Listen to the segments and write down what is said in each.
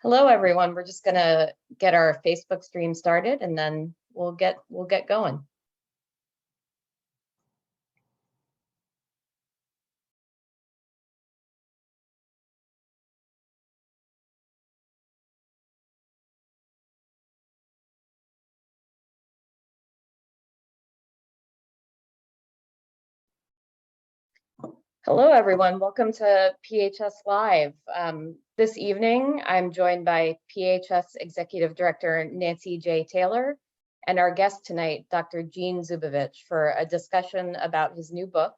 Hello, everyone. We're just gonna get our Facebook stream started, and then we'll get going. Hello, everyone. Welcome to PHS Live. This evening, I'm joined by PHS Executive Director Nancy J. Taylor and our guest tonight, Dr. Eugene Zubovich, for a discussion about his new book,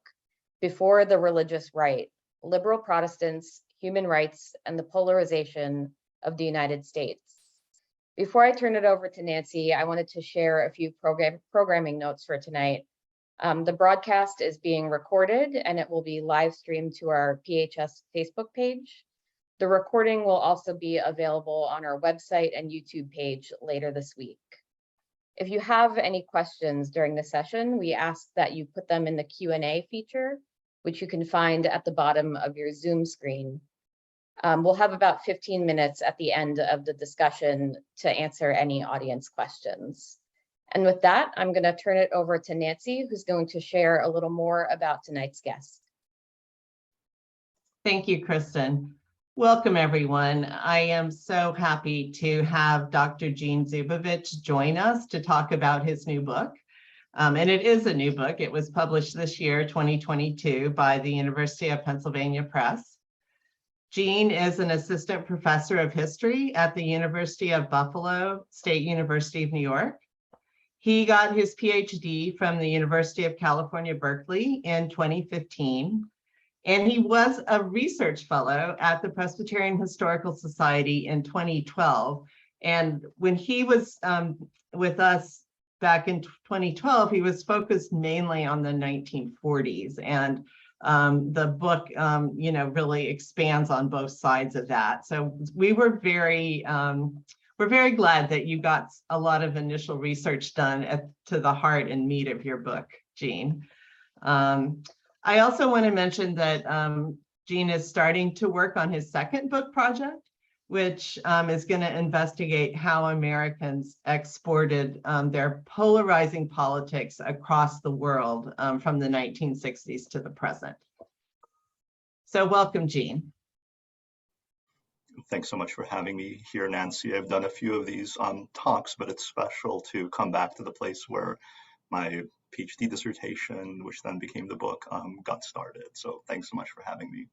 Before the Religious Right, Liberal Protestants, Human Rights, and the Polarization of the United States. Before I turn it over to Nancy, I wanted to share a few programming notes for tonight. The broadcast is being recorded and it will be live streamed to our PHS Facebook page. The recording will also be available on our website and YouTube page later this week. If you have any questions during the session, we ask that you put them in the Q&A feature, which you can find at the bottom of your Zoom screen. We'll have about 15 minutes at the end of the discussion to answer any audience questions. And with that, I'm going to turn it over to Nancy, who's going to share a little more about tonight's guest. Thank you, Kristen. Welcome, everyone. I am so happy to have Dr. Eugene Zubovich join us to talk about his new book. And it is a new book. It was published this year, 2022, by the University of Pennsylvania Press. Gene is an assistant professor of history at the University of Buffalo State University of New York. He got his PhD from the University of California, Berkeley in 2015, and he was a research fellow at the Presbyterian Historical Society in 2012. And when he was with us back in 2012, he was focused mainly on the 1940s. And the book, really expands on both sides of that. So we're very glad that you got a lot of initial research done to the heart and meat of your book, Gene. I also want to mention that Gene is starting to work on his second book project, which is going to investigate how Americans exported their polarizing politics across the world from the 1960s to the present. So welcome, Gene. Thanks so much for having me here, Nancy. I've done a few of these talks, but it's special to come back to the place where my PhD dissertation, which then became the book, got started. So thanks so much for having me.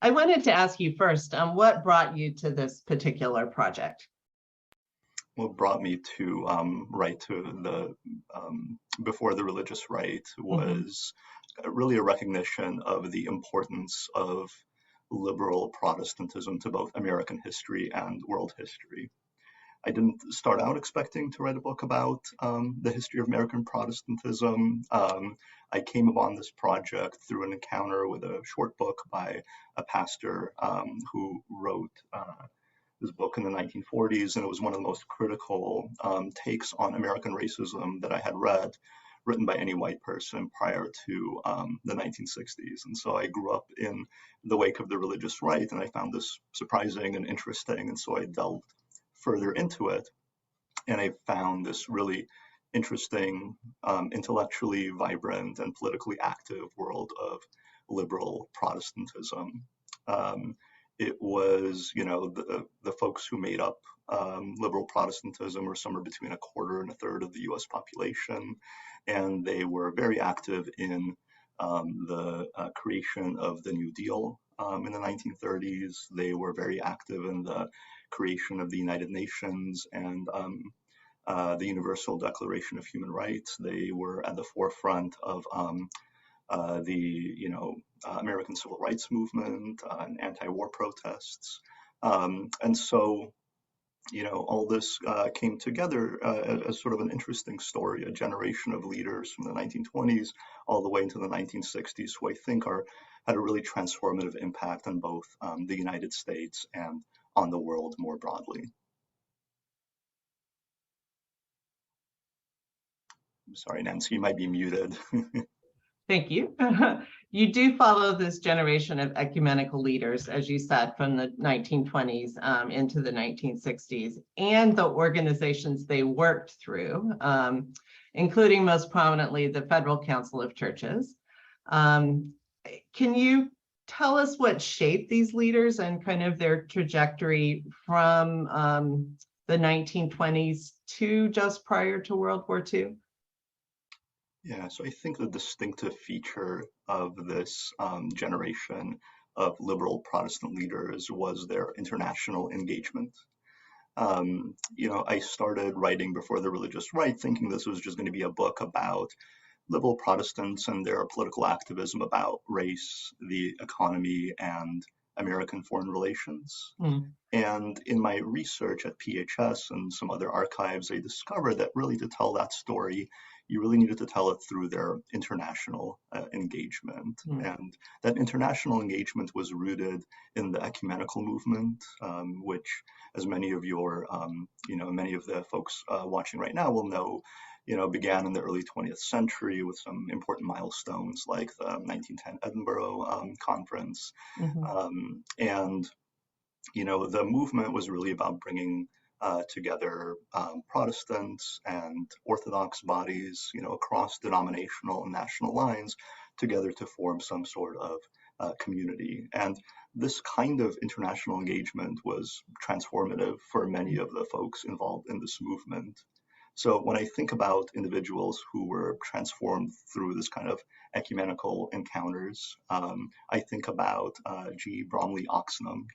I wanted to ask you first, what brought you to this particular project? What brought me to write to the Before the Religious Right was really a recognition of the importance of liberal Protestantism to both American history and world history. I didn't start out expecting to write a book about the history of American Protestantism. I came upon this project through an encounter with a short book by a pastor who wrote this book in the 1940s, and it was one of the most critical takes on American racism that I had read, written by any white person prior to the 1960s. And so I grew up in the wake of the religious right, and I found this surprising and interesting, and so I delved further into it, and I found this really interesting, intellectually vibrant and politically active world of liberal Protestantism. It was, the folks who made up liberal Protestantism were somewhere between a quarter and a third of the US population, and they were very active in the creation of the New Deal in the 1930s. They were very active in the creation of the United Nations and the Universal Declaration of Human Rights. They were at the forefront of the American Civil Rights Movement and anti-war protests. And so, all this came together as sort of an interesting story, a generation of leaders from the 1920s all the way into the 1960s, who I think had a really transformative impact on both the United States and on the world more broadly. I'm sorry, Nancy, you might be muted. Thank you. You do follow this generation of ecumenical leaders, as you said, from the 1920s into the 1960s, and the organizations they worked through, including most prominently the Federal Council of Churches. Can you tell us what shaped these leaders and kind of their trajectory from the 1920s to just prior to World War II? Yeah, so I think the distinctive feature of this generation of liberal Protestant leaders was their international engagement. I started writing before the religious right, thinking this was just going to be a book about liberal Protestants and their political activism about race, the economy, and American foreign relations. Mm. And in my research at PHS and some other archives, I discovered that really to tell that story, you really needed to tell it through their international engagement. And that international engagement was rooted in the ecumenical movement, which, as many of many of the folks watching right now will know, began in the early 20th century with some important milestones like the 1910 Edinburgh Conference. And the movement was really about bringing together Protestants and Orthodox bodies, across denominational and national lines together to form some sort of community. And this kind of international engagement was transformative for many of the folks involved in this movement. So when I think about individuals who were transformed through this kind of ecumenical encounters, I think about G. Bromley Oxenham.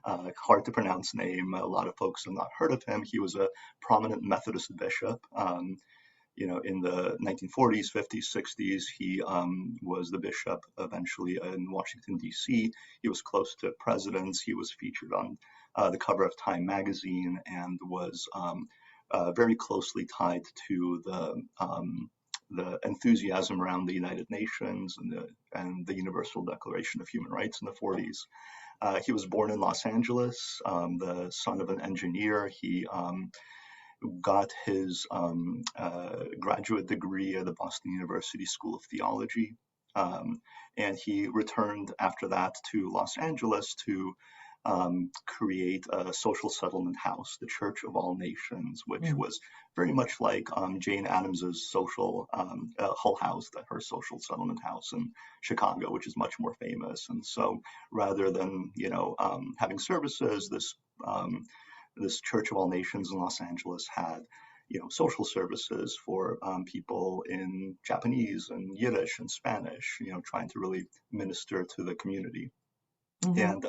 Hard to pronounce name. A lot of folks have not heard of him. He was a prominent Methodist bishop. In the 1940s, 50s, 60s, he was the bishop eventually in Washington, D.C. He was close to presidents. He was featured on the cover of Time magazine and was very closely tied to the enthusiasm around the United Nations and the Universal Declaration of Human Rights in the 40s. He was born in Los Angeles, the son of an engineer. He got his graduate degree at the Boston University School of Theology. And he returned after that to Los Angeles to create a social settlement house, the Church of All Nations, which was very much like Jane Addams's social Hull House, her social settlement house in Chicago, which is much more famous. And so, rather than having services, this Church of All Nations in Los Angeles had social services for people in Japanese and Yiddish and Spanish, trying to really minister to the community. And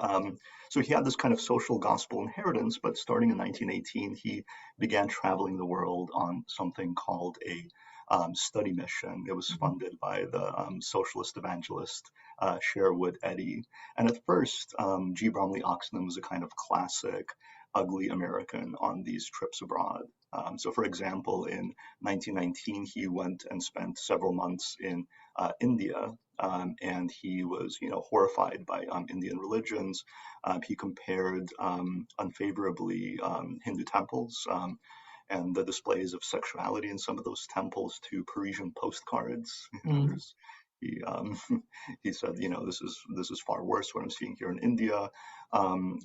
so he had this kind of social gospel inheritance, but starting in 1918, he began traveling the world on something called a study mission. It was funded by the socialist evangelist Sherwood Eddy. And at first, G. Bromley Oxenham was a kind of classic ugly American on these trips abroad. So for example, in 1919, he went and spent several months in India, and he was, horrified by Indian religions. He compared unfavorably Hindu temples and the displays of sexuality in some of those temples to Parisian postcards. He said, this is far worse what I'm seeing here in India.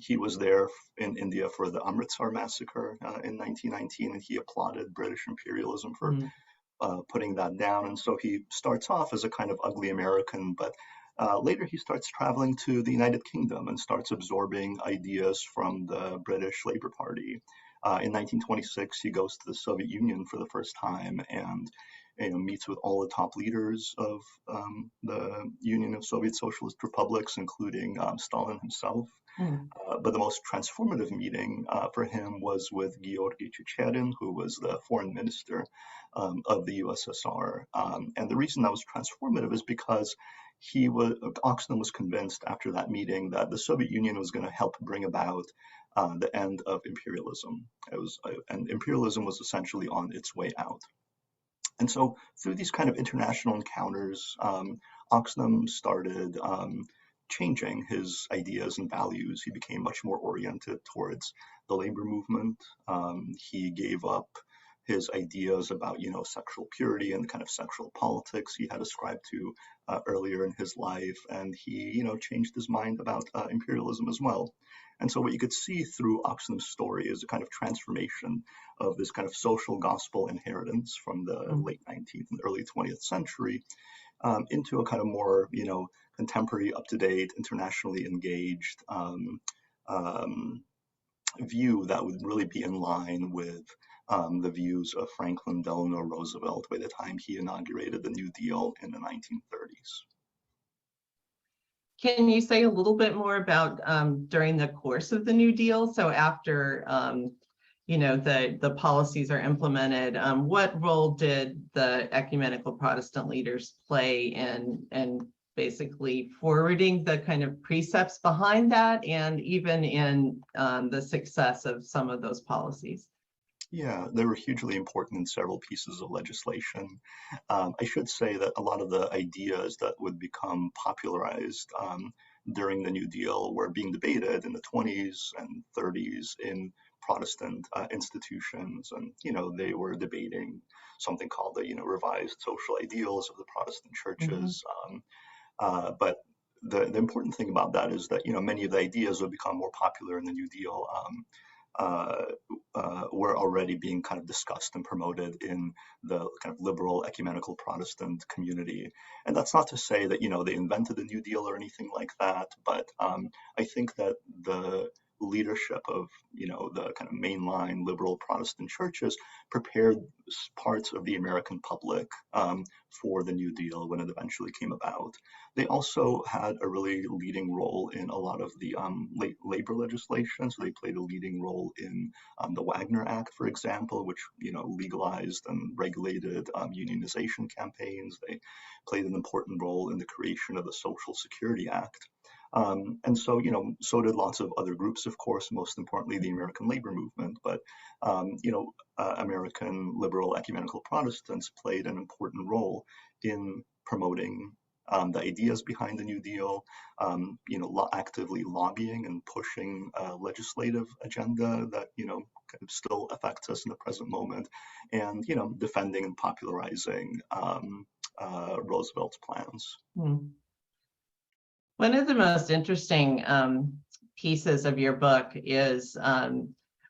He was there in India for the Amritsar massacre in 1919, and he applauded British imperialism for putting that down. And so he starts off as a kind of ugly American, but later he starts traveling to the United Kingdom and starts absorbing ideas from the British Labour Party. In 1926, he goes to the Soviet Union for the first time and meets with all the top leaders of the Union of Soviet Socialist Republics, including Stalin himself. But the most transformative meeting for him was with Georgy Chicherin, who was the foreign minister of the USSR. And the reason that was transformative is because Oxenham was convinced after that meeting that the Soviet Union was going to help bring about the end of imperialism. And imperialism was essentially on its way out. And so through these kind of international encounters, Oxenham started changing his ideas and values. He became much more oriented towards the labor movement. He gave up his ideas about, sexual purity and the kind of sexual politics he had ascribed to earlier in his life. And he, changed his mind about imperialism as well. And so what you could see through Oxenham's story is a kind of transformation of this kind of social gospel inheritance from the late 19th and early 20th century into a kind of more, contemporary, up-to-date, internationally engaged view that would really be in line with the views of Franklin Delano Roosevelt by the time he inaugurated the New Deal in the 1930s. Can you say a little bit more about during the course of the New Deal? So after the policies are implemented, what role did the ecumenical Protestant leaders play in basically forwarding the kind of precepts behind that, and even in the success of some of those policies? Yeah, they were hugely important in several pieces of legislation. I should say that a lot of the ideas that would become popularized during the New Deal were being debated in the 20s and 30s in Protestant institutions. And, they were debating something called the, revised social ideals of the Protestant churches. But the important thing about that is that, many of the ideas would become more popular in the New Deal were already being kind of discussed and promoted in the kind of liberal ecumenical Protestant community. And that's not to say that, they invented the New Deal or anything like that, but I think that the leadership of, the kind of mainline liberal Protestant churches prepared parts of the American public for the New Deal when it eventually came about. They also had a really leading role in a lot of the labor legislation. So they played a leading role in the Wagner Act, for example, which, legalized and regulated unionization campaigns. They played an important role in the creation of the Social Security Act. And so, so did lots of other groups, of course, most importantly, the American labor movement. But, American liberal ecumenical Protestants played an important role in promoting the ideas behind the New Deal, actively lobbying and pushing a legislative agenda that, kind of still affects us in the present moment, and, defending and popularizing Roosevelt's plans. One of the most interesting pieces of your book is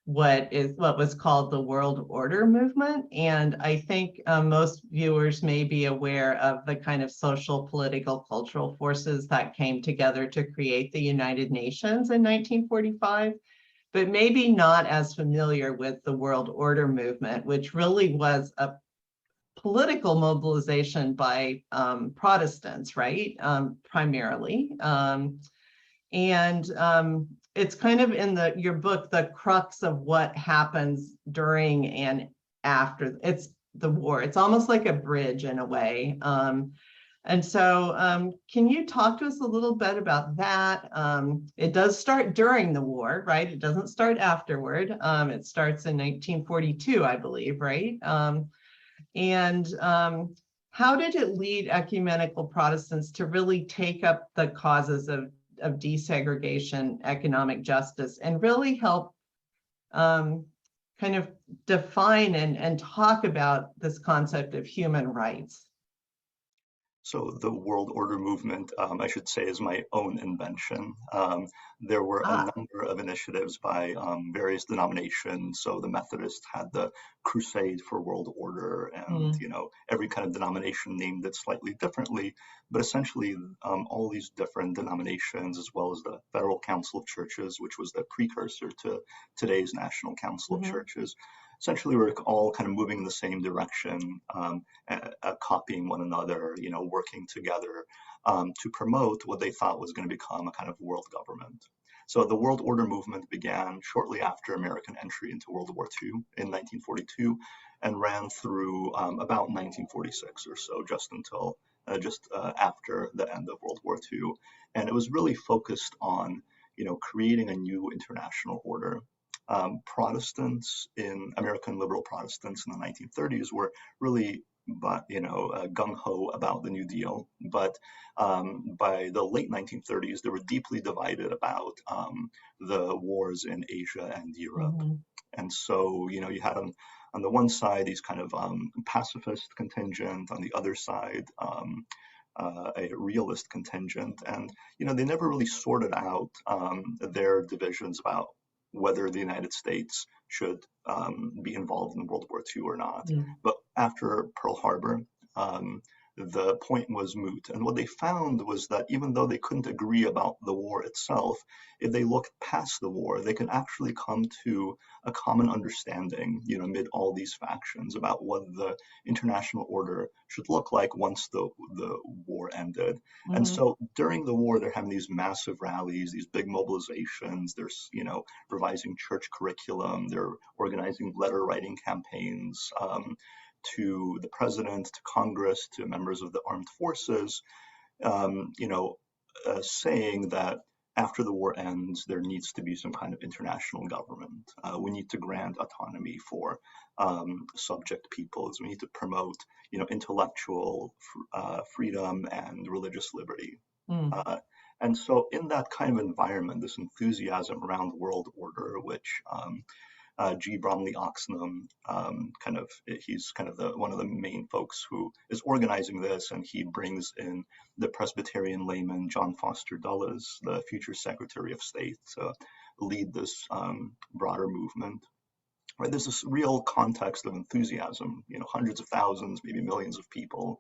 what was called the World Order movement. And I think most viewers may be aware of the kind of social, political, cultural forces that came together to create the United Nations in 1945, but maybe not as familiar with the World Order movement, which really was a political mobilization by Protestants, right? Primarily. It's kind of in your book, the crux of what happens during and after the war. It's almost like a bridge in a way. And so can you talk to us a little bit about that? It does start during the war, right? It doesn't start afterward. It starts in 1942, I believe, right? How did it lead ecumenical Protestants to really take up the causes of desegregation, economic justice, and really help kind of define and talk about this concept of human rights? So the World Order movement, I should say, is my own invention. There were a number of initiatives by various denominations. So the Methodists had the Crusade for World Order, and every kind of denomination named it slightly differently. But essentially, all these different denominations, as well as the Federal Council of Churches, which was the precursor to today's National Council of Churches, essentially we're all kind of moving in the same direction, copying one another, working together to promote what they thought was going to become a kind of world government. So the World Order movement began shortly after American entry into World War II in 1942 and ran through about 1946 or so, just until after the end of World War II. And it was really focused on, creating a new international order. Protestants American liberal Protestants in the 1930s were really, gung-ho about the New Deal. But by the late 1930s, they were deeply divided about the wars in Asia and Europe. And so, you had on the one side, these kind of pacifist contingent, on the other side, a realist contingent. And, they never really sorted out their divisions about whether the United States should be involved in World War II or not. But after Pearl Harbor, the point was moot. And what they found was that even though they couldn't agree about the war itself, if they looked past the war, they could actually come to a common understanding, amid all these factions about what the international order should look like once the war ended. And so during the war, they're having these massive rallies, these big mobilizations. They're, revising church curriculum. They're organizing letter writing campaigns. To the president, to Congress, to members of the armed forces, saying that after the war ends, there needs to be some kind of international government. We need to grant autonomy for subject peoples. We need to promote, intellectual freedom and religious liberty. And so in that kind of environment, this enthusiasm around world order, which G. Bromley Oxnam, he's kind of one of the main folks who is organizing this, and he brings in the Presbyterian layman John Foster Dulles, the future Secretary of State, to lead this broader movement. Right, there's this real context of enthusiasm. Hundreds of thousands, maybe millions of people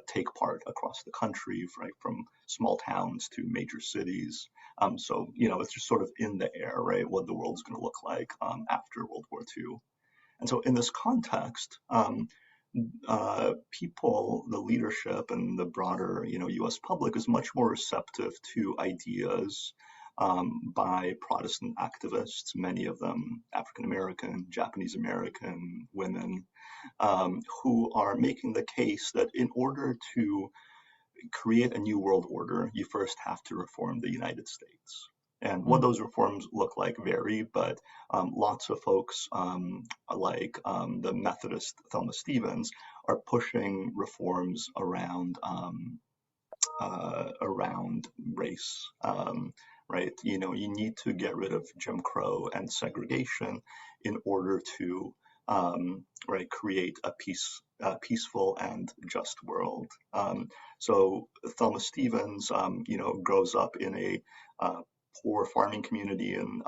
take part across the country, right, from small towns to major cities. So it's just sort of in the air, right, what the world's going to look like after World War II. And so in this context, people, the leadership, and the broader U.S. public is much more receptive to ideas by Protestant activists, many of them African American, Japanese American women, who are making the case that in order to create a new world order, you first have to reform the United States. And what those reforms look like vary, but lots of folks like the Methodist Thelma Stevens are pushing reforms around race. Right, you need to get rid of Jim Crow and segregation in order to create a peaceful and just world. So Thelma Stevens, grows up in a poor farming community in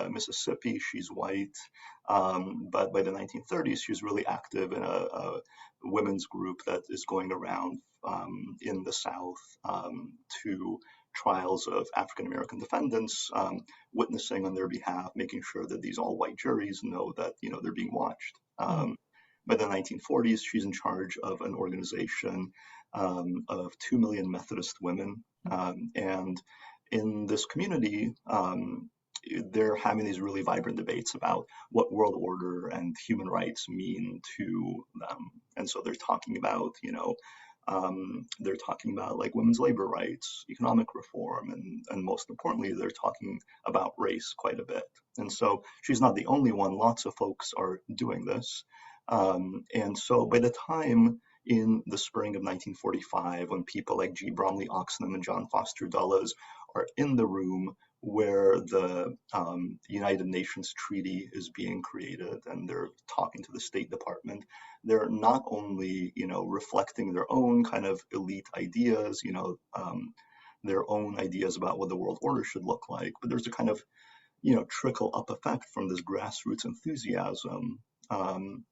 Mississippi. She's white, but by the 1930s, she's really active in a women's group that is going around in the South to trials of African American defendants, witnessing on their behalf, making sure that these all white juries know that they're being watched. By the 1940s, she's in charge of an organization of 2 million Methodist women, and in this community, they're having these really vibrant debates about what world order and human rights mean to them. And so they're talking about, like women's labor rights, economic reform, and most importantly, they're talking about race quite a bit. And so she's not the only one. Lots of folks are doing this. And so by the time in the spring of 1945, when people like G. Bromley Oxnam and John Foster Dulles are in the room where the United Nations Treaty is being created, and they're talking to the State Department, they're not only, reflecting their own kind of elite ideas, their own ideas about what the world order should look like, but there's a kind of, trickle up effect from this grassroots enthusiasm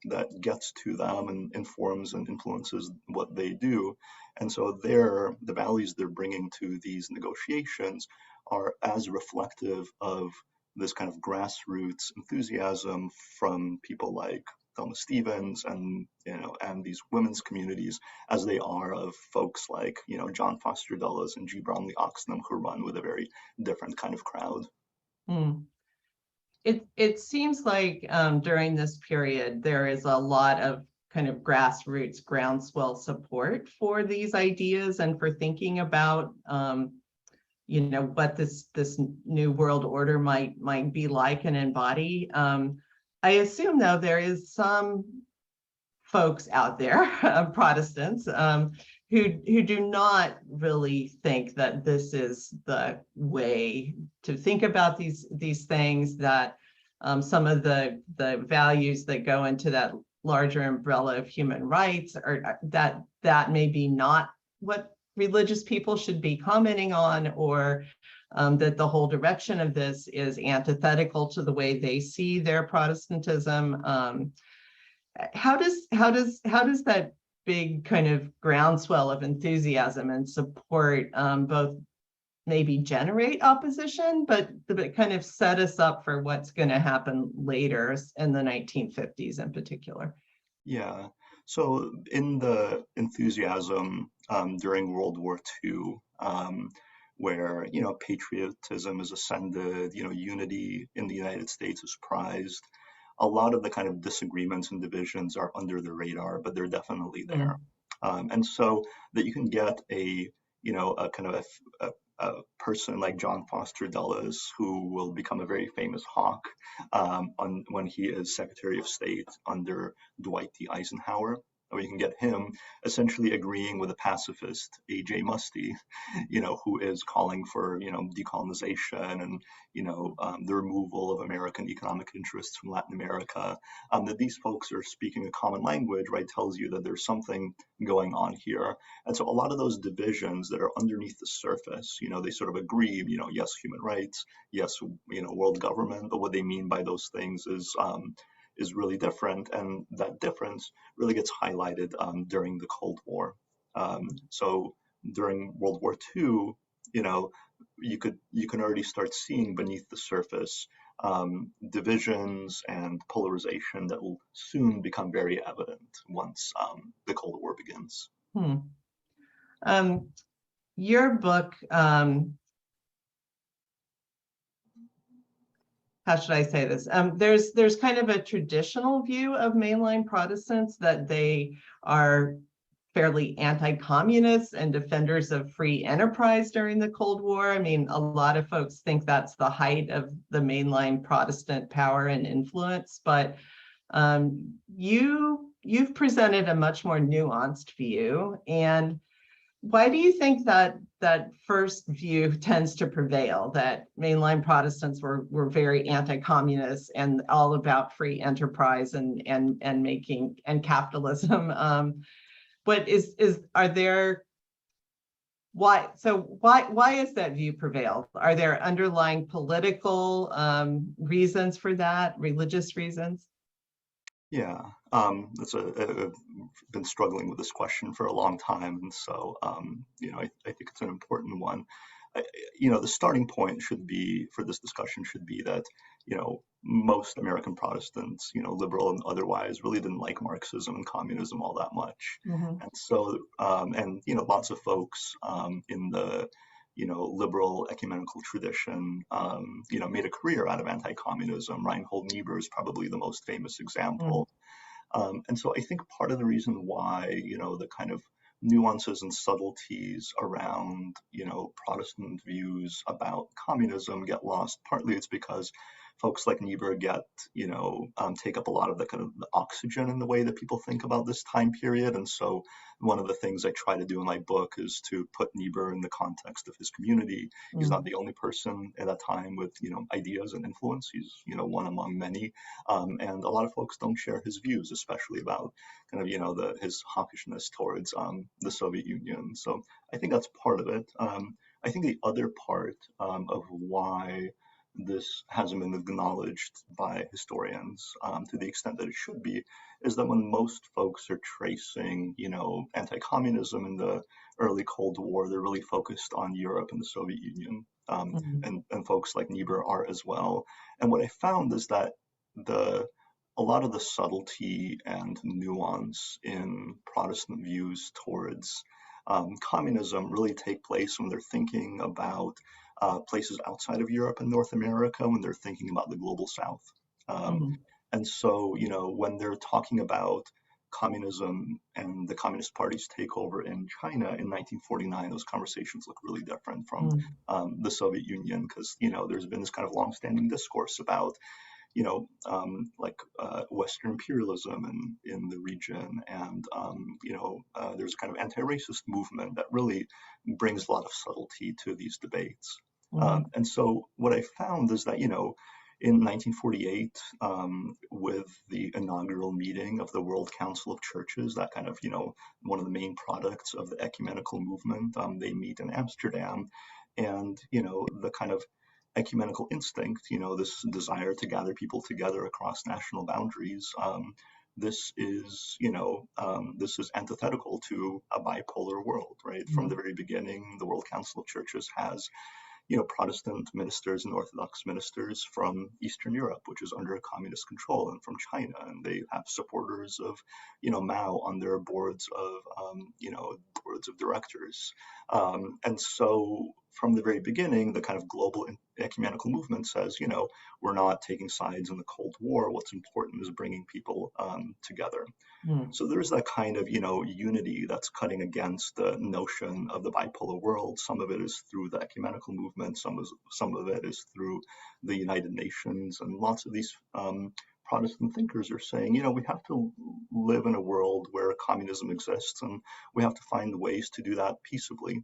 that gets to them and informs and influences what they do. And so the values they're bringing to these negotiations are as reflective of this kind of grassroots enthusiasm from people like Thelma Stevens and these women's communities as they are of folks like John Foster Dulles and G. Bromley Oxnam, who run with a very different kind of crowd. It seems like during this period there is a lot of kind of grassroots groundswell support for these ideas and for thinking about what this new world order might be like and embody. I assume, though, there is some folks out there, Protestants, who do not really think that this is the way to think about these things, that some of the values that go into that larger umbrella of human rights, or that may be not what religious people should be commenting on, or that the whole direction of this is antithetical to the way they see their Protestantism. How does that big kind of groundswell of enthusiasm and support both maybe generate opposition, but kind of set us up for what's going to happen later in the 1950s in particular? Yeah. So in the enthusiasm during World War II, where, patriotism is ascended, unity in the United States is prized, a lot of the kind of disagreements and divisions are under the radar, but they're definitely there. And so that you can get a kind of a person like John Foster Dulles, who will become a very famous hawk when he is Secretary of State under Dwight D. Eisenhower. Or you can get him essentially agreeing with a pacifist, A.J. Musty, who is calling for, decolonization and, the removal of American economic interests from Latin America. That these folks are speaking a common language, right, tells you that there's something going on here. And so a lot of those divisions that are underneath the surface, they sort of agree, yes, human rights, yes, world government, but what they mean by those things is really different, and that difference really gets highlighted during the Cold War. So during World War II, you can already start seeing beneath the surface divisions and polarization that will soon become very evident once the Cold War begins. Your book, how should I say this? There's kind of a traditional view of mainline Protestants that they are fairly anti-communist and defenders of free enterprise during the Cold War. I mean, a lot of folks think that's the height of the mainline Protestant power and influence, but you've presented a much more nuanced view. And why do you think that first view tends to prevail, that mainline Protestants were very anti-communist and all about free enterprise and making and capitalism? But why is that view prevailed? Are there underlying political reasons for that, religious reasons? Yeah, I've been struggling with this question for a long time, and so I think it's an important one. The starting point for this discussion should be that most American Protestants, liberal and otherwise, really didn't like Marxism and communism all that much, and so lots of folks in the liberal ecumenical tradition, made a career out of anti-communism. Reinhold Nieber is probably the most famous example. And so I think part of the reason why, the kind of nuances and subtleties around, Protestant views about communism get lost, partly it's because folks like Nieber take up a lot of the kind of the oxygen in the way that people think about this time period. And so one of the things I try to do in my book is to put Nieber in the context of his community. He's not the only person at that time with, ideas and influence. He's, one among many. And a lot of folks don't share his views, especially about kind of, his hawkishness towards the Soviet Union. So I think that's part of it. I think the other part of why this hasn't been acknowledged by historians to the extent that it should be, is that when most folks are tracing, anti-communism in the early Cold War, they're really focused on Europe and the Soviet Union, and folks like Nieber are as well. And what I found is that a lot of the subtlety and nuance in Protestant views towards communism really take place when they're thinking about places outside of Europe and North America, when they're thinking about the global South. And so, when they're talking about communism and the Communist Party's takeover in China in 1949, those conversations look really different from the Soviet Union, because, there's been this kind of longstanding discourse about Western imperialism in the region, and there's a kind of anti-racist movement that really brings a lot of subtlety to these debates. And so what I found is that in 1948, with the inaugural meeting of the World Council of Churches, that kind of, one of the main products of the ecumenical movement, they meet in Amsterdam, and, the kind of ecumenical instinct, this desire to gather people together across national boundaries, this is, this is antithetical to a bipolar world, right? From the very beginning, the World Council of Churches has Protestant ministers and Orthodox ministers from Eastern Europe, which is under communist control, and from China, and they have supporters of, Mao on their boards of, boards of directors, and so from the very beginning, the kind of global ecumenical movement says, we're not taking sides in the Cold War. What's important is bringing people together. So there's that kind of, unity that's cutting against the notion of the bipolar world. Some of it is through the ecumenical movement. Some of it is through the United Nations. And lots of these Protestant thinkers are saying, we have to live in a world where communism exists, and we have to find ways to do that peaceably.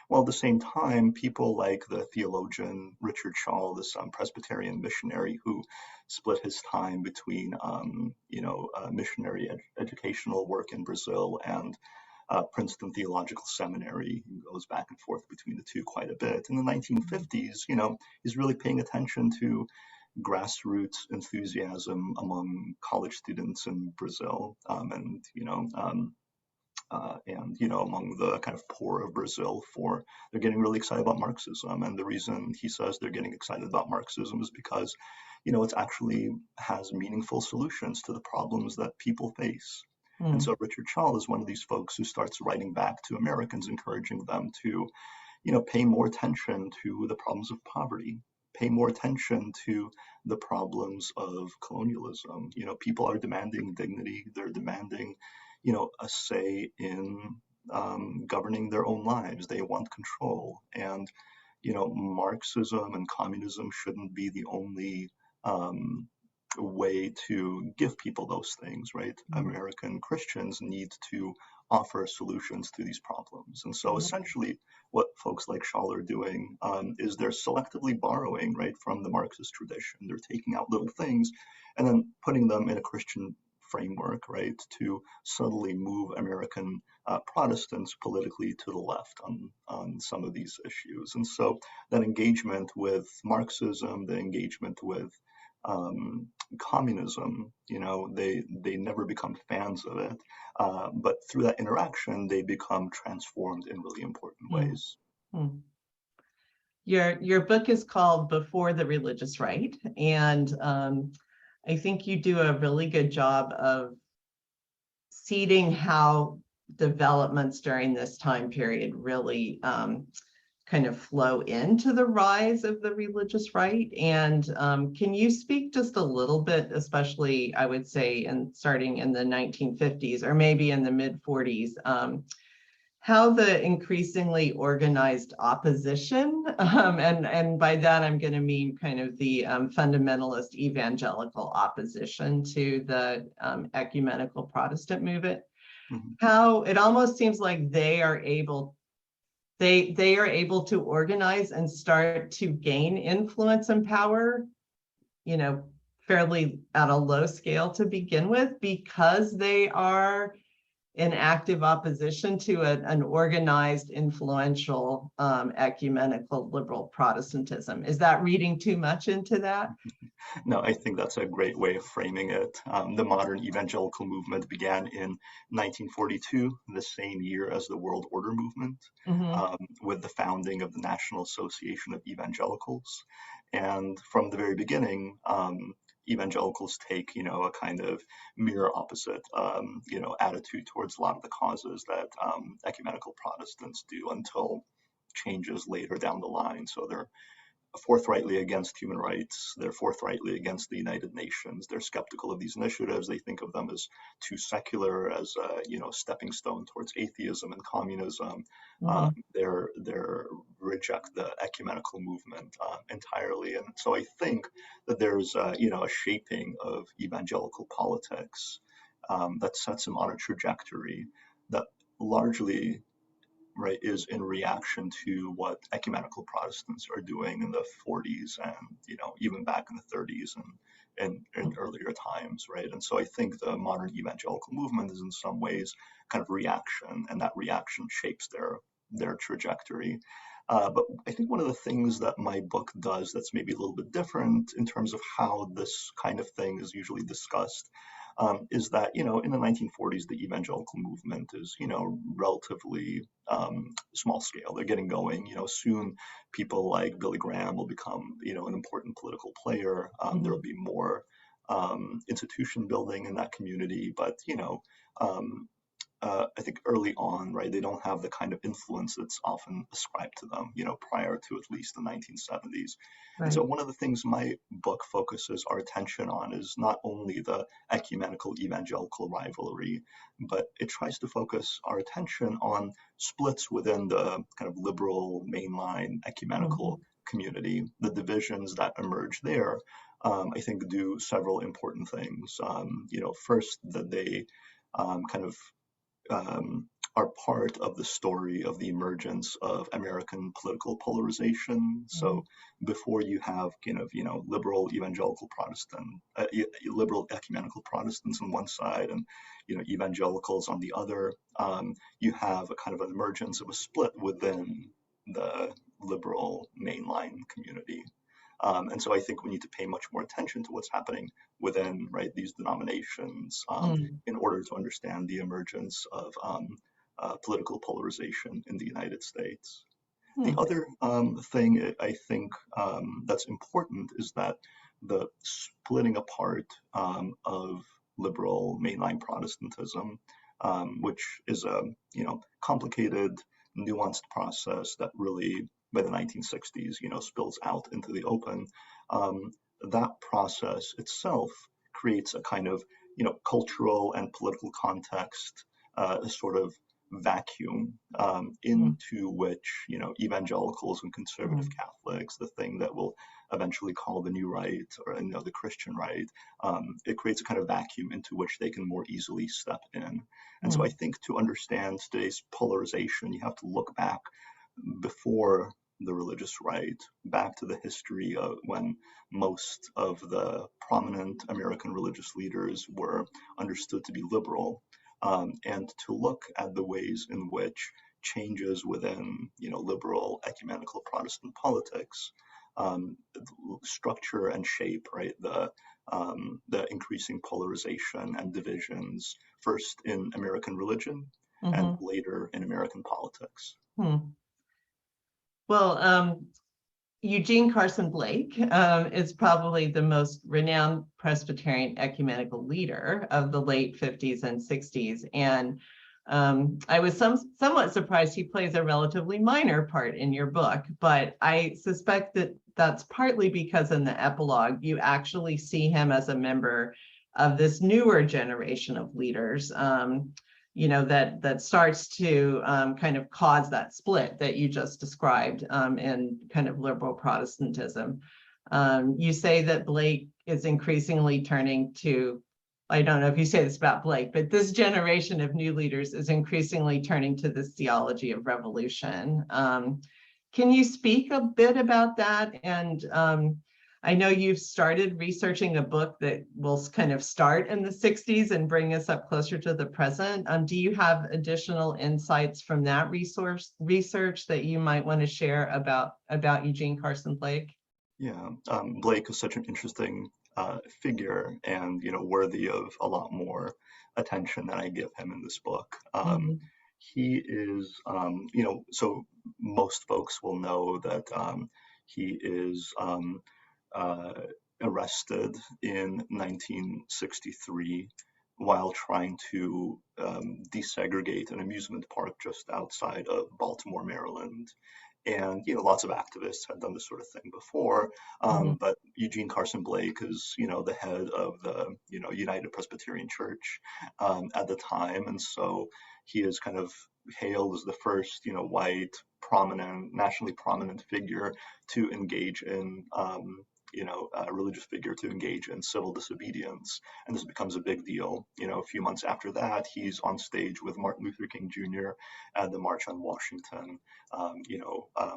While at the same time, people like the theologian Richard Shaw, this Presbyterian missionary who split his time between, missionary educational work in Brazil and Princeton Theological Seminary. He goes back and forth between the two quite a bit. In the 1950s, he's really paying attention to grassroots enthusiasm among college students in Brazil, and among the kind of poor of Brazil, they're getting really excited about Marxism. And the reason he says they're getting excited about Marxism is because, it actually has meaningful solutions to the problems that people face. And so Richard Shaw is one of these folks who starts writing back to Americans, encouraging them to, pay more attention to the problems of poverty, pay more attention to the problems of colonialism. People are demanding dignity. They're demanding a say in governing their own lives. They want control. And, Marxism and communism shouldn't be the only way to give people those things, right? American Christians need to offer solutions to these problems. And so essentially what folks like Shaw are doing is they're selectively borrowing, right, from the Marxist tradition. They're taking out little things and then putting them in a Christian framework, right, to subtly move American Protestants politically to the left on some of these issues. And so that engagement with Marxism, the engagement with communism, they never become fans of it, but through that interaction, they become transformed in really important ways. Your book is called Before the Religious Right, and I think you do a really good job of seeding how developments during this time period really kind of flow into the rise of the religious right. And can you speak just a little bit, especially I would say starting in the 1950s or maybe in the mid 40s, how the increasingly organized opposition, and by that I'm going to mean kind of the fundamentalist evangelical opposition to the ecumenical Protestant movement, how it almost seems like they are able to organize and start to gain influence and power, fairly at a low scale to begin with, because they are in active opposition to an organized, influential, ecumenical liberal Protestantism. Is that reading too much into that? No, I think that's a great way of framing it. The modern evangelical movement began in 1942, the same year as the World Order movement, with the founding of the National Association of Evangelicals. And from the very beginning, evangelicals take, a kind of mirror opposite, attitude towards a lot of the causes that ecumenical Protestants do until changes later down the line. So they're forthrightly against human rights. They're forthrightly against the United Nations. They're skeptical of these initiatives. They think of them as too secular, as a stepping stone towards atheism and communism. They're reject the ecumenical movement entirely. And so I think that there's a shaping of evangelical politics that sets them on a trajectory that largely right, is in reaction to what ecumenical Protestants are doing in the 40s and, even back in the 30s and in earlier times, right? And so I think the modern evangelical movement is in some ways kind of reaction, and that reaction shapes their trajectory. But I think one of the things that my book does that's maybe a little bit different in terms of how this kind of thing is usually discussed is that, in the 1940s, the evangelical movement is, relatively small scale. They're getting going. Soon people like Billy Graham will become, an important political player. There will be more institution building in that community. But, I think early on, right, they don't have the kind of influence that's often ascribed to them, prior to at least the 1970s. And so Right. one of the things my book focuses our attention on is not only the ecumenical evangelical rivalry, but it tries to focus our attention on splits within the kind of liberal mainline ecumenical community, the divisions that emerge there. I think do several important things. First, that they kind of are part of the story of the emergence of American political polarization. So before you have kind of, liberal evangelical Protestant, liberal ecumenical Protestants on one side and, evangelicals on the other, you have a kind of an emergence of a split within the liberal mainline community. And so I think we need to pay much more attention to what's happening within, right, these denominations in order to understand the emergence of political polarization in the United States. The other thing I think that's important is that the splitting apart of liberal mainline Protestantism, which is a complicated, nuanced process that really by the 1960s, spills out into the open. That process itself creates a kind of, cultural and political context, a sort of vacuum into which, evangelicals and conservative Catholics, the thing that we'll eventually call the new right or, the Christian right, it creates a kind of vacuum into which they can more easily step in. And so I think to understand today's polarization, you have to look back before the religious right, back to the history of when most of the prominent American religious leaders were understood to be liberal, and to look at the ways in which changes within, liberal ecumenical Protestant politics structure and shape, right, the increasing polarization and divisions, first in American religion and later in American politics. Well, Eugene Carson Blake is probably the most renowned Presbyterian ecumenical leader of the late 50s and 60s. And I was somewhat surprised he plays a relatively minor part in your book, but I suspect that that's partly because in the epilogue, you actually see him as a member of this newer generation of leaders, that starts to kind of cause that split that you just described in kind of liberal Protestantism. You say that Blake is increasingly turning to, I don't know if you say this about Blake, but this generation of new leaders is increasingly turning to this theology of revolution. Can you speak a bit about that? And I know you've started researching a book that will kind of start in the 60s and bring us up closer to the present. Do you have additional insights from that research that you might want to share about Eugene Carson Blake? Yeah, Blake is such an interesting figure and, worthy of a lot more attention than I give him in this book. He is, so most folks will know that he is arrested in 1963 while trying to desegregate an amusement park just outside of Baltimore, Maryland. And, lots of activists had done this sort of thing before, but Eugene Carson Blake is, the head of the, United Presbyterian Church at the time. And so he is kind of hailed as the first, white, prominent, nationally prominent figure to engage in religious figure to engage in civil disobedience. And this becomes a big deal. A few months after that, he's on stage with Martin Luther King Jr. at the March on Washington,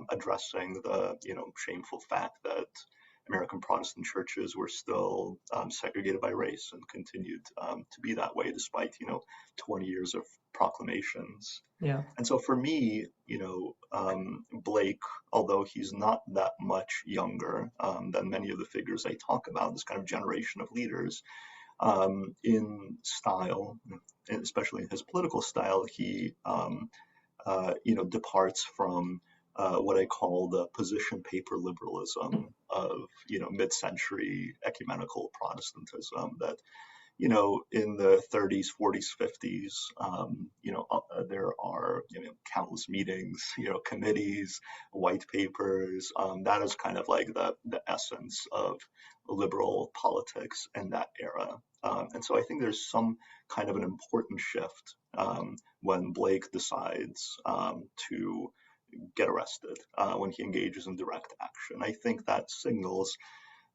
addressing the, shameful fact that American Protestant churches were still segregated by race and continued to be that way despite, 20 years of proclamations. Yeah. And so for me, Blake, although he's not that much younger than many of the figures I talk about, this kind of generation of leaders, in style, especially in his political style, he, departs from what I call the position paper liberalism of, mid-century ecumenical Protestantism that, in the 30s, 40s, 50s, there are countless meetings, committees, white papers. That is kind of like the essence of liberal politics in that era. And so I think there's some kind of an important shift when Blake decides to get arrested, when he engages in direct action. I think that signals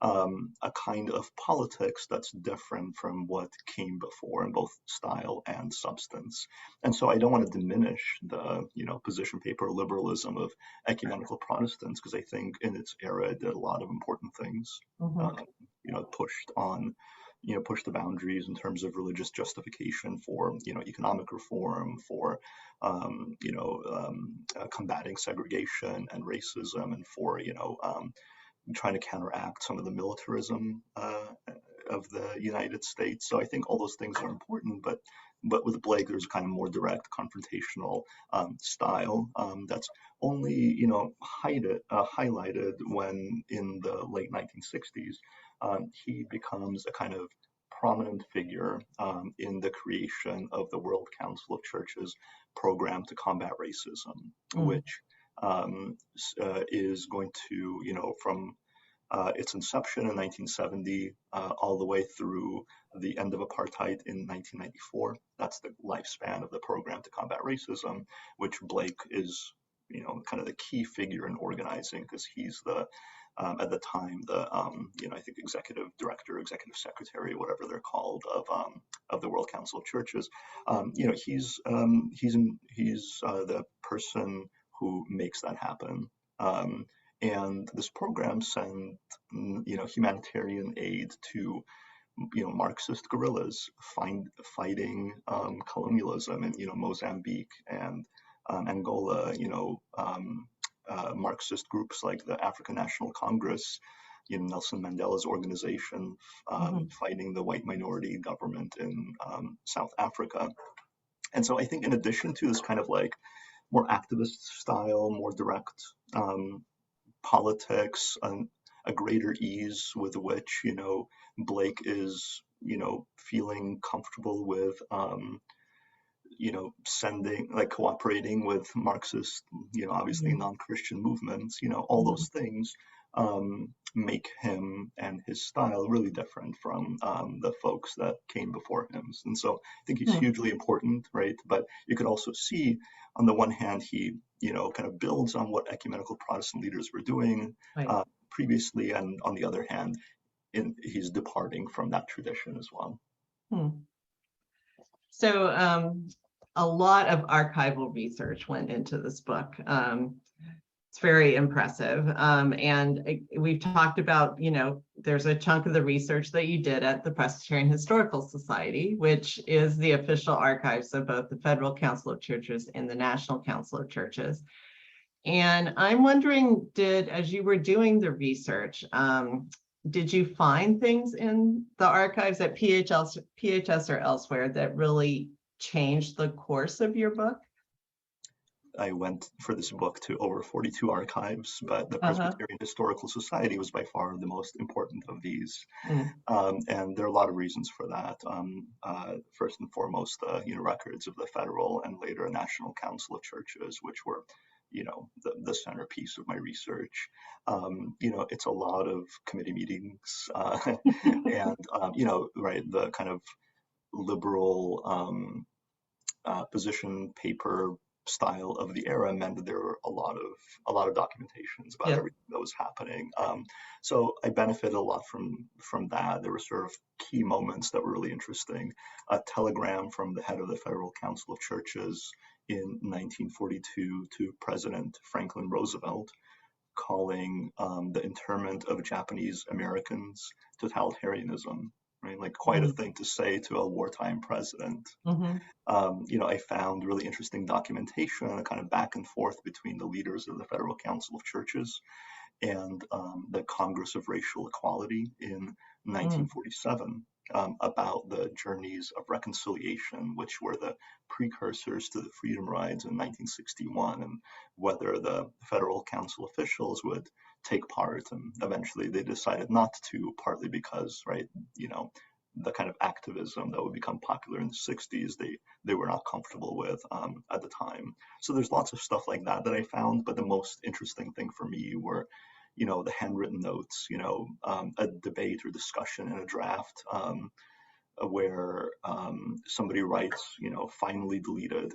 a kind of politics that's different from what came before in both style and substance. And so I don't want to diminish the, position paper liberalism of ecumenical Protestants, because I think in its era it did a lot of important things. Pushed the boundaries in terms of religious justification for, economic reform, for, combating segregation and racism, and for, trying to counteract some of the militarism of the United States. So I think all those things are important, but with Blake, there's a kind of more direct confrontational style that's only, highlighted when in the late 1960s, he becomes a kind of prominent figure in the creation of the World Council of Churches program to combat racism, which is going to, from its inception in 1970 all the way through the end of apartheid in 1994. That's the lifespan of the program to combat racism, which Blake is, kind of the key figure in organizing, because he's the at the time the I think executive director, executive secretary, whatever they're called, of the World Council of Churches. He's the person who makes that happen. And this program sent, humanitarian aid to, Marxist guerrillas fighting colonialism in, Mozambique and Angola. Marxist groups like the African National Congress, Nelson Mandela's organization, fighting the white minority government in South Africa. And so I think in addition to this kind of like more activist style, more direct politics, and a greater ease with which, Blake is, feeling comfortable with, cooperating with Marxist, obviously non-Christian movements, all those things make him and his style really different from the folks that came before him. And so I think he's hugely important, right? But you could also see, on the one hand, he, kind of builds on what ecumenical Protestant leaders were doing previously, and on the other hand, he's departing from that tradition as well. So a lot of archival research went into this book. It's very impressive. And we've talked about, there's a chunk of the research that you did at the Presbyterian Historical Society, which is the official archives of both the Federal Council of Churches and the National Council of Churches. And I'm wondering, as you were doing the research, did you find things in the archives at PHS or elsewhere that really changed the course of your book? I went for this book to over 42 archives, but the Presbyterian Historical Society was by far the most important of these. And there are a lot of reasons for that. First and foremost, records of the Federal and later National Council of Churches, which were, the centerpiece of my research. It's a lot of committee meetings and, the kind of liberal position paper style of the era meant that there were a lot of documentations about Yeah. everything that was happening. So I benefited a lot from that. There were sort of key moments that were really interesting. A telegram from the head of the Federal Council of Churches in 1942 to President Franklin Roosevelt, calling the internment of Japanese Americans totalitarianism, right? Like quite a thing to say to a wartime president. Mm-hmm. I found really interesting documentation, a kind of back and forth between the leaders of the Federal Council of Churches and the Congress of Racial Equality in 1947 about the journeys of reconciliation, which were the precursors to the freedom rides in 1961, and whether the Federal Council officials would take part. And eventually they decided not to, partly because, right, the kind of activism that would become popular in the 60s, they were not comfortable with at the time. So there's lots of stuff like that I found, but the most interesting thing for me were, the handwritten notes, a debate or discussion in a draft where somebody writes, finally deleted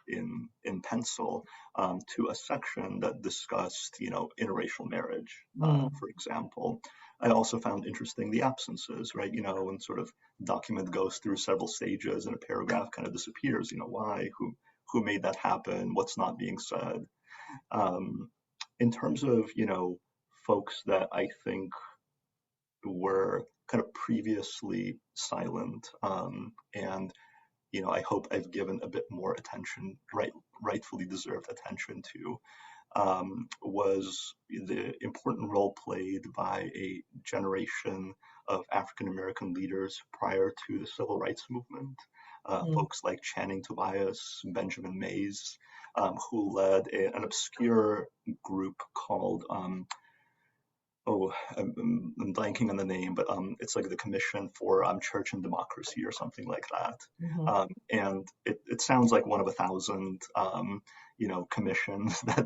in pencil to a section that discussed, interracial marriage, for example. I also found interesting the absences, right? When sort of document goes through several stages and a paragraph kind of disappears, why, who made that happen, what's not being said. In terms of, folks that I think were kind of previously silent, and I hope I've given a bit more attention, rightfully deserved attention to, was the important role played by a generation of African American leaders prior to the Civil Rights Movement. Folks like Channing Tobias, Benjamin Mays, who led an obscure group called I'm blanking on the name, but it's like the Commission for Church and Democracy or something like that. And it sounds like one of 1,000, commissions that,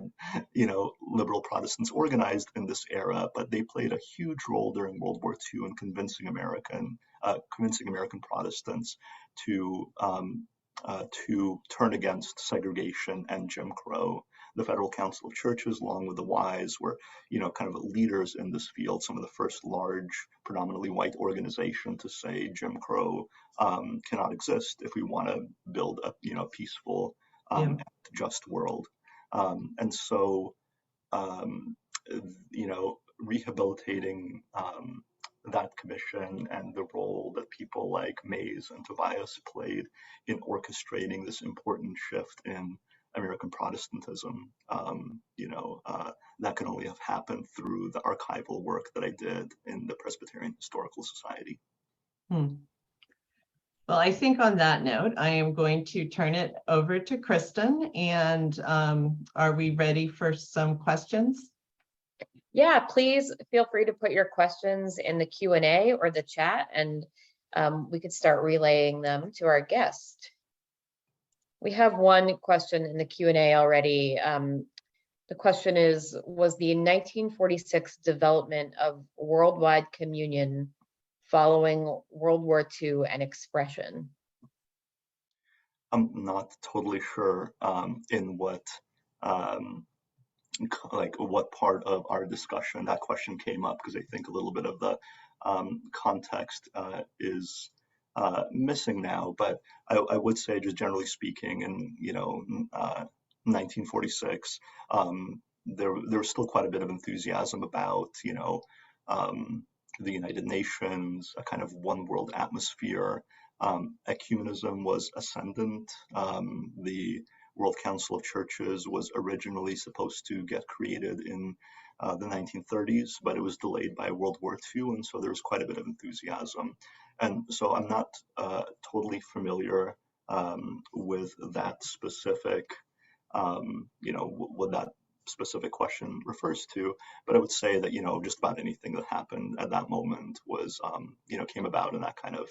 liberal Protestants organized in this era, but they played a huge role during World War II in convincing American Protestants to turn against segregation and Jim Crow. The Federal Council of Churches, along with the Wise, were, kind of leaders in this field, some of the first large, predominantly white organization to say Jim Crow cannot exist if we want to build a, peaceful, and just world. And so, rehabilitating that commission and the role that people like Mays and Tobias played in orchestrating this important shift in American Protestantism, that can only have happened through the archival work that I did in the Presbyterian Historical Society. Well, I think on that note, I am going to turn it over to Kristen. And are we ready for some questions? Yeah, please feel free to put your questions in the Q&A or the chat, and we could start relaying them to our guest. We have one question in the Q&A already. The question is, was the 1946 development of worldwide communion following World War II an expression? I'm not totally sure in what what part of our discussion that question came up, because I think a little bit of the context is missing now. But I would say, just generally speaking, in 1946, there was still quite a bit of enthusiasm about the United Nations, a kind of one world atmosphere. Ecumenism was ascendant. The World Council of Churches was originally supposed to get created in the 1930s, but it was delayed by World War II, and so there was quite a bit of enthusiasm. And so I'm not totally familiar with that specific, what that specific question refers to, but I would say that, just about anything that happened at that moment was, came about in that kind of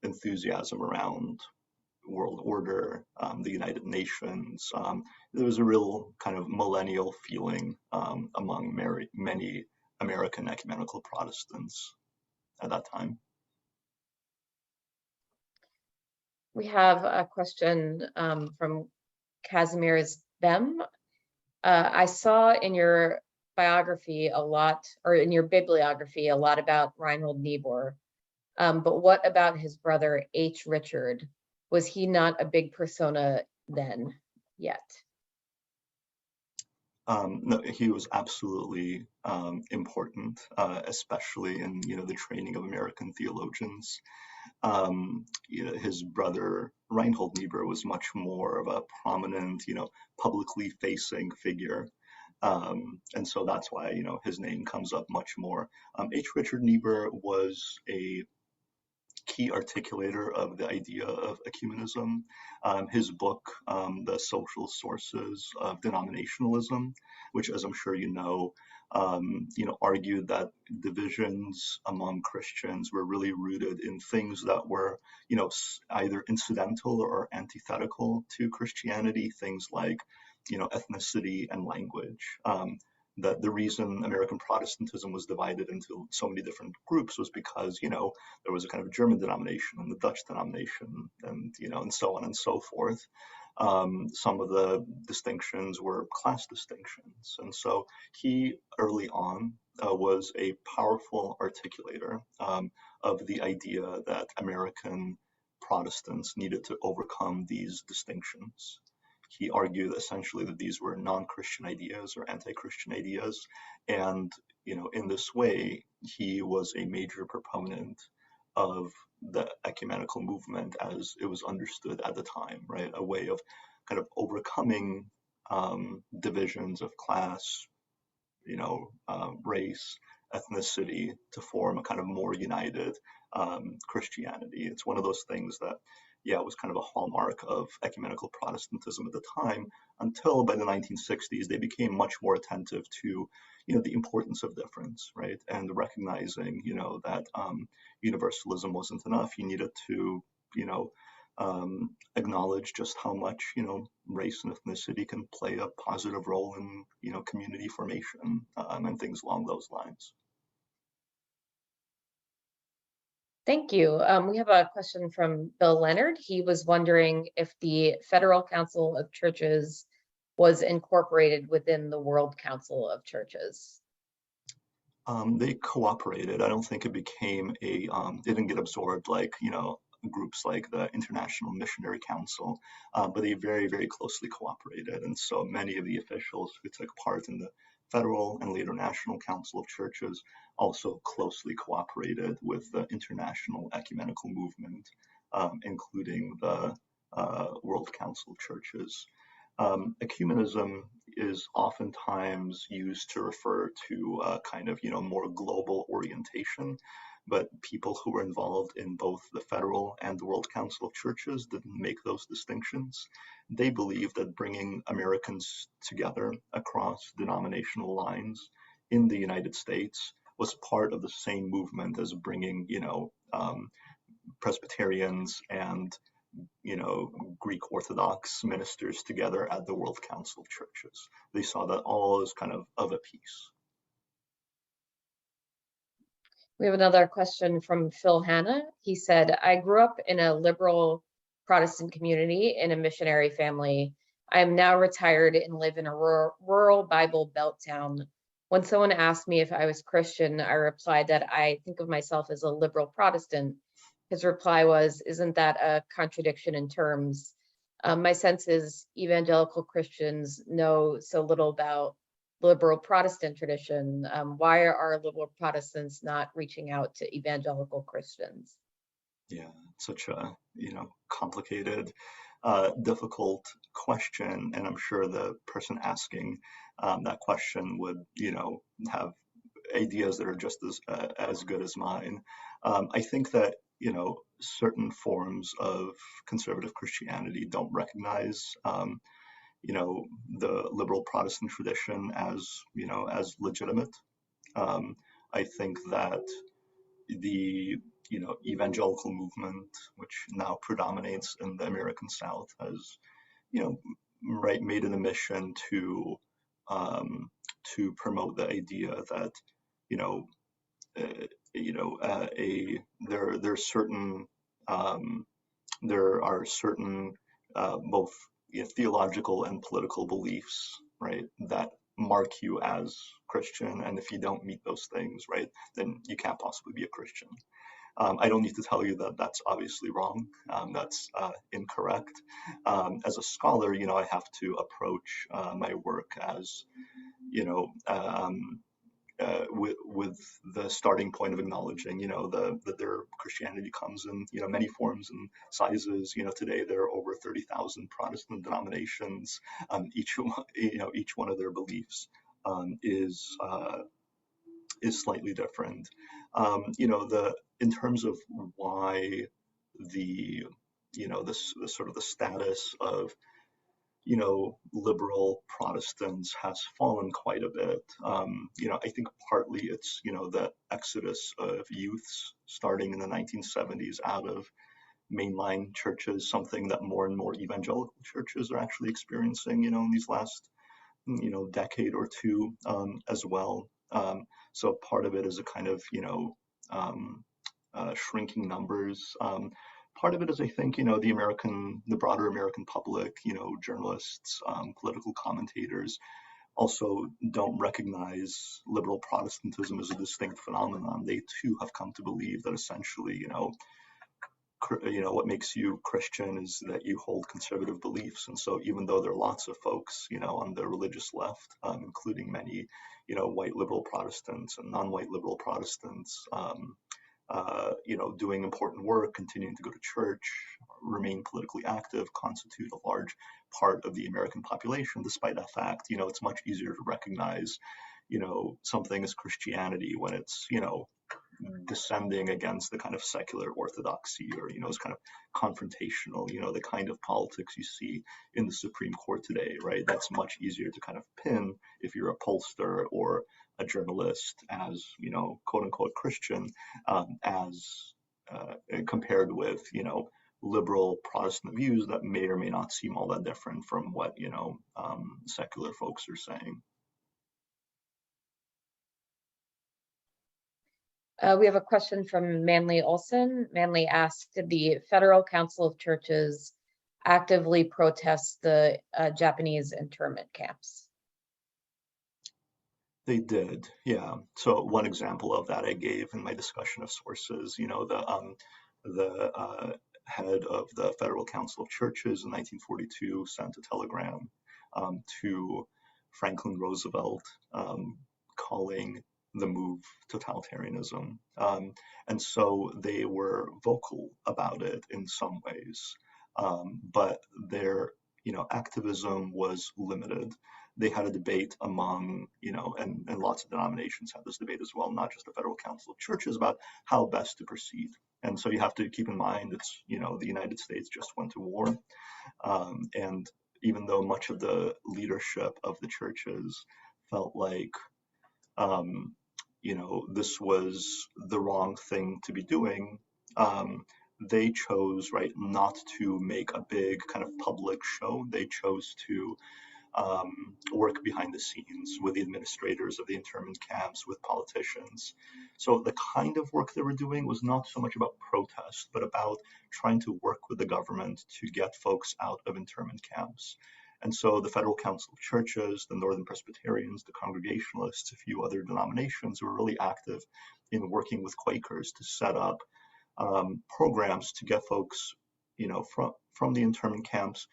enthusiasm around world order, the United Nations. There was a real kind of millennial feeling among many American ecumenical Protestants at that time. We have a question from Kazimierz Bem. I saw in your biography a lot, or in your bibliography, a lot about Reinhold Niebuhr. But what about his brother H. Richard? Was he not a big persona then yet? No, he was absolutely important, especially in the training of American theologians. His brother Reinhold Niebuhr was much more of a prominent, publicly facing figure. And so that's why, his name comes up much more. H. Richard Niebuhr was a key articulator of the idea of ecumenism. His book, The Social Sources of Denominationalism, which, as I'm sure argued that divisions among Christians were really rooted in things that were, either incidental or antithetical to Christianity, things like, ethnicity and language. That the reason American Protestantism was divided into so many different groups was because, there was a kind of German denomination and the Dutch denomination and, and so on and so forth. Some of the distinctions were class distinctions. And so he early on was a powerful articulator of the idea that American Protestants needed to overcome these distinctions. He argued essentially that these were non-Christian ideas or anti-Christian ideas. And, in this way, he was a major proponent of the ecumenical movement as it was understood at the time, right? A way of kind of overcoming divisions of class, race, ethnicity to form a kind of more united Christianity. It's one of those things that, it was kind of a hallmark of ecumenical Protestantism at the time, until by the 1960s, they became much more attentive to, the importance of difference, right? And recognizing, that universalism wasn't enough. You needed to, acknowledge just how much, race and ethnicity can play a positive role in, community formation and things along those lines. Thank you. We have a question from Bill Leonard. He was wondering if the Federal Council of Churches was incorporated within the World Council of Churches. They cooperated. I don't think it became it didn't get absorbed like, groups like the International Missionary Council, but they very, very closely cooperated. And so many of the officials who took part in the Federal and later National Council of Churches also closely cooperated with the international ecumenical movement, including the World Council of Churches. Ecumenism is oftentimes used to refer to kind of, more global orientation, but people who were involved in both the Federal and the World Council of Churches didn't make those distinctions. They believed that bringing Americans together across denominational lines in the United States was part of the same movement as bringing, Presbyterians and, Greek Orthodox ministers together at the World Council of Churches. They saw that all as kind of a piece. We have another question from Phil Hanna. He said, I grew up in a liberal Protestant community in a missionary family. I am now retired and live in a rural Bible Belt town. When someone asked me if I was Christian, I replied that I think of myself as a liberal Protestant. His reply was, isn't that a contradiction in terms? My sense is evangelical Christians know so little about liberal Protestant tradition. Why are liberal Protestants not reaching out to evangelical Christians? Yeah, such a, complicated, difficult question. And I'm sure the person asking that question would, have ideas that are just as good as mine. I think that, certain forms of conservative Christianity don't recognize, the liberal Protestant tradition as legitimate. I think that the evangelical movement, which now predominates in the American South, has made it a mission to promote the idea that there are certain both theological and political beliefs, right, that mark you as Christian. And if you don't meet those things, right, then you can't possibly be a Christian. I don't need to tell you that that's obviously wrong. That's incorrect. As a scholar, I have to approach my work as, with the starting point of acknowledging, that their Christianity comes in, many forms and sizes. Today there are over 30,000 Protestant denominations. Each one of their beliefs is slightly different. In terms of why the the sort of the status of liberal Protestants has fallen quite a bit. I think partly it's the exodus of youths starting in the 1970s out of mainline churches, something that more and more evangelical churches are actually experiencing, in these last decade or two, as well. So part of it is a kind of um, shrinking numbers. Part of it is, I think, the broader American public, journalists, political commentators also don't recognize liberal Protestantism as a distinct phenomenon. They too have come to believe that essentially, what makes you Christian is that you hold conservative beliefs. And so even though there are lots of folks, on the religious left, including many, white liberal Protestants and non-white liberal Protestants, doing important work, continuing to go to church, remain politically active, constitute a large part of the American population. Despite that fact, it's much easier to recognize, something as Christianity when it's, descending against the kind of secular orthodoxy, or is kind of confrontational, the kind of politics you see in the Supreme Court today, right? That's much easier to kind of pin if you're a pollster or a journalist as quote unquote Christian, as compared with liberal Protestant views that may or may not seem all that different from what secular folks are saying. We have a question from Manic Olson. Manley asked, did the Federal Council of Churches actively protest the Japanese internment camps? They did, yeah. So one example of that I gave in my discussion of sources, the head of the Federal Council of Churches in 1942 sent a telegram to Franklin Roosevelt calling the move totalitarianism. And so they were vocal about it in some ways, but their activism was limited. They had a debate among, and lots of denominations had this debate as well, not just the Federal Council of Churches, about how best to proceed. And so you have to keep in mind it's, the United States just went to war. And even though much of the leadership of the churches felt like, this was the wrong thing to be doing, they chose, right, not to make a big kind of public show. They chose to work behind the scenes with the administrators of the internment camps, with politicians. So the kind of work they were doing was not so much about protest, but about trying to work with the government to get folks out of internment camps. And so the Federal Council of Churches, the Northern Presbyterians, the Congregationalists, a few other denominations were really active in working with Quakers to set up programs to get folks, from the internment camps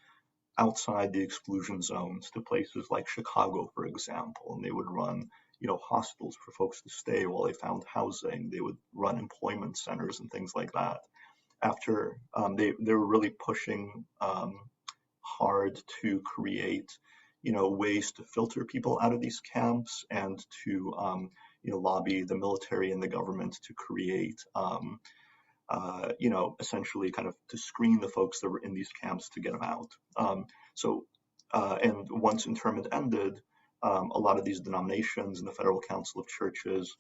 outside the exclusion zones to places like Chicago, for example. And they would run, hostels for folks to stay while they found housing. They would run employment centers and things like that. After they were really pushing hard to create, ways to filter people out of these camps and to, lobby the military and the government to create, essentially kind of to screen the folks that were in these camps to get them out. And once internment ended, a lot of these denominations and the Federal Council of Churches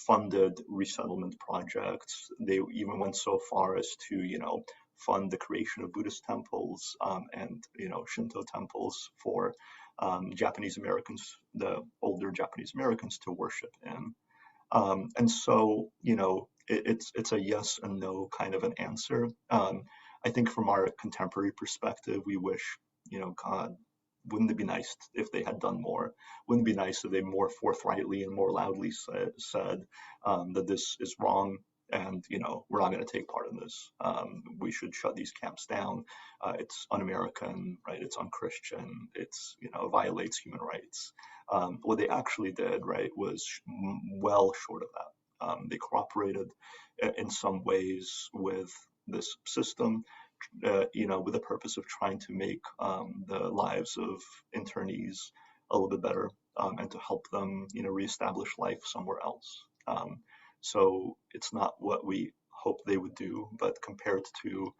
funded resettlement projects. They even went so far as to, fund the creation of Buddhist temples and, Shinto temples for Japanese Americans, the older Japanese Americans, to worship in. And so, it's a yes and no kind of an answer. I think from our contemporary perspective, we wish, God, wouldn't it be nice if they had done more? Wouldn't it be nice if they more forthrightly and more loudly said that this is wrong, and we're not going to take part in this. We should shut these camps down. It's un-American, right? It's unchristian. It's violates human rights. What they actually did, right, was well short of that. They cooperated in some ways with this system, with the purpose of trying to make the lives of internees a little bit better, and to help them, reestablish life somewhere else. So it's not what we hope they would do, but compared to,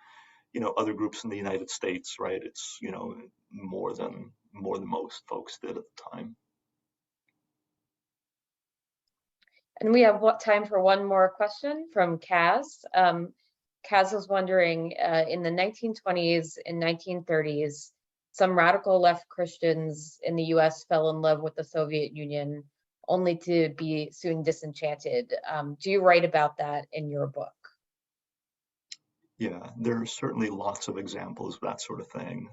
other groups in the United States, right, it's, more than most folks did at the time. And we have time for one more question from Kaz. Kaz was wondering, in the 1920s and 1930s, some radical left Christians in the US fell in love with the Soviet Union, only to be soon disenchanted. Do you write about that in your book? Yeah, there are certainly lots of examples of that sort of thing.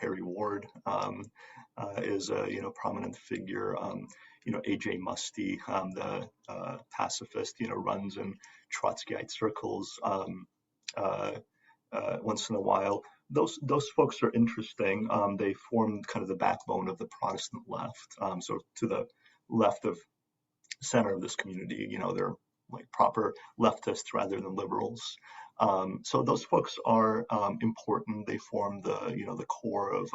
Harry Ward is a prominent figure. A.J. Muste, the pacifist, runs in Trotskyite circles once in a while. Those folks are interesting. They formed kind of the backbone of the Protestant left. So to the left of center of this community, they're like proper leftists rather than liberals. So those folks are important. They form the core of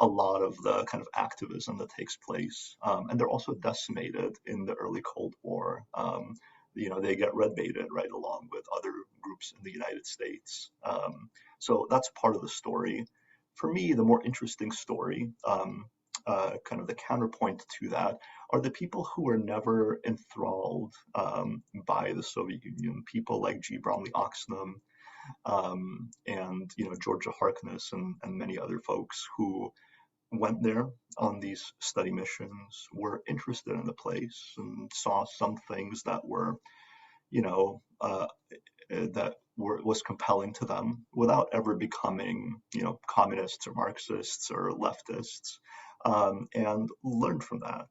a lot of the kind of activism that takes place, and they're also decimated in the early Cold War. They get red baited right along with other groups in the United States. So that's part of the story. For me, the more interesting story, kind of the counterpoint to that, are the people who were never enthralled by the Soviet Union. People like G. Bromley Oxnam, and Georgia Harkness and many other folks who went there on these study missions, were interested in the place and saw some things that were, was compelling to them without ever becoming, communists or Marxists or leftists, and learned from that.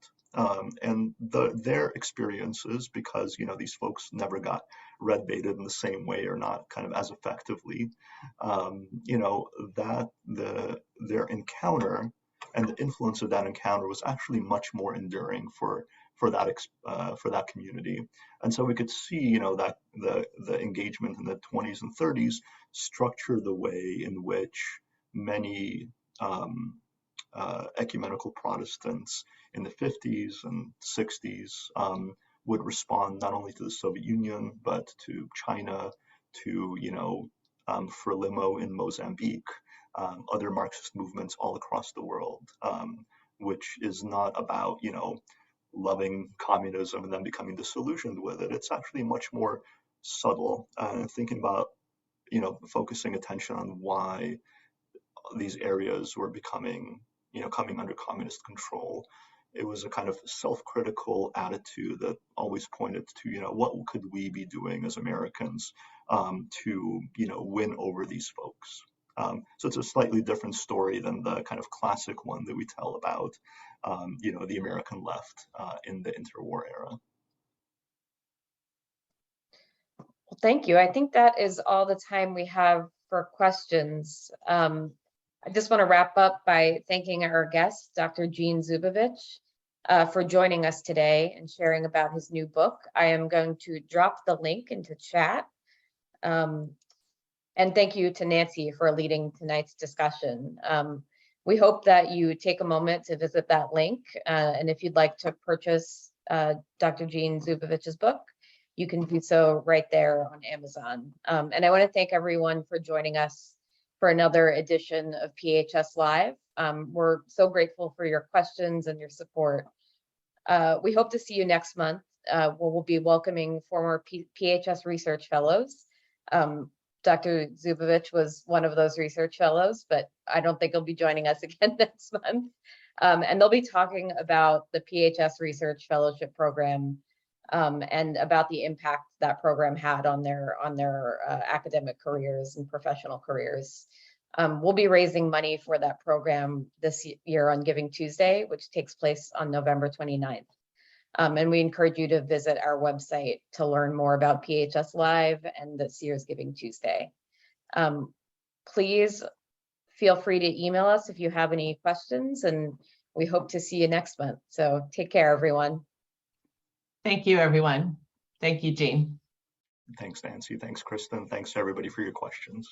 And their experiences, because these folks never got red baited in the same way or not kind of as effectively, that their encounter and the influence of that encounter was actually much more enduring for that community. And so we could see, that the engagement in the 20s and 30s structured the way in which many ecumenical Protestants in the 50s and 60s would respond not only to the Soviet Union, but to China, to, Frelimo in Mozambique, other Marxist movements all across the world, which is not about, loving communism and then becoming disillusioned with it. It's actually much more subtle, thinking about, focusing attention on why these areas were becoming, coming under communist control. It was a kind of self-critical attitude that always pointed to, what could we be doing as Americans to, win over these folks. So it's a slightly different story than the kind of classic one that we tell about, the American left in the interwar era. Well, thank you. I think that is all the time we have for questions. I just want to wrap up by thanking our guest, Dr. Eugene Zubovich, for joining us today and sharing about his new book. I am going to drop the link into chat. And thank you to Nancy for leading tonight's discussion. We hope that you take a moment to visit that link. And if you'd like to purchase Dr. Eugene Zubovich's book, you can do so right there on Amazon. And I want to thank everyone for joining us for another edition of PHS Live. We're so grateful for your questions and your support. We hope to see you next month, where we'll be welcoming former PHS research fellows. Dr. Zubovich was one of those research fellows, but I don't think he'll be joining us again next month. And they'll be talking about the PHS Research Fellowship Program and about the impact that program had on their academic careers and professional careers. We'll be raising money for that program this year on Giving Tuesday, which takes place on November 29th. And we encourage you to visit our website to learn more about PHS Live and this year's Giving Tuesday. Please feel free to email us if you have any questions, and we hope to see you next month. So take care, everyone. Thank you, everyone. Thank you, Jean. Thanks, Nancy. Thanks, Kristen. Thanks, everybody, for your questions.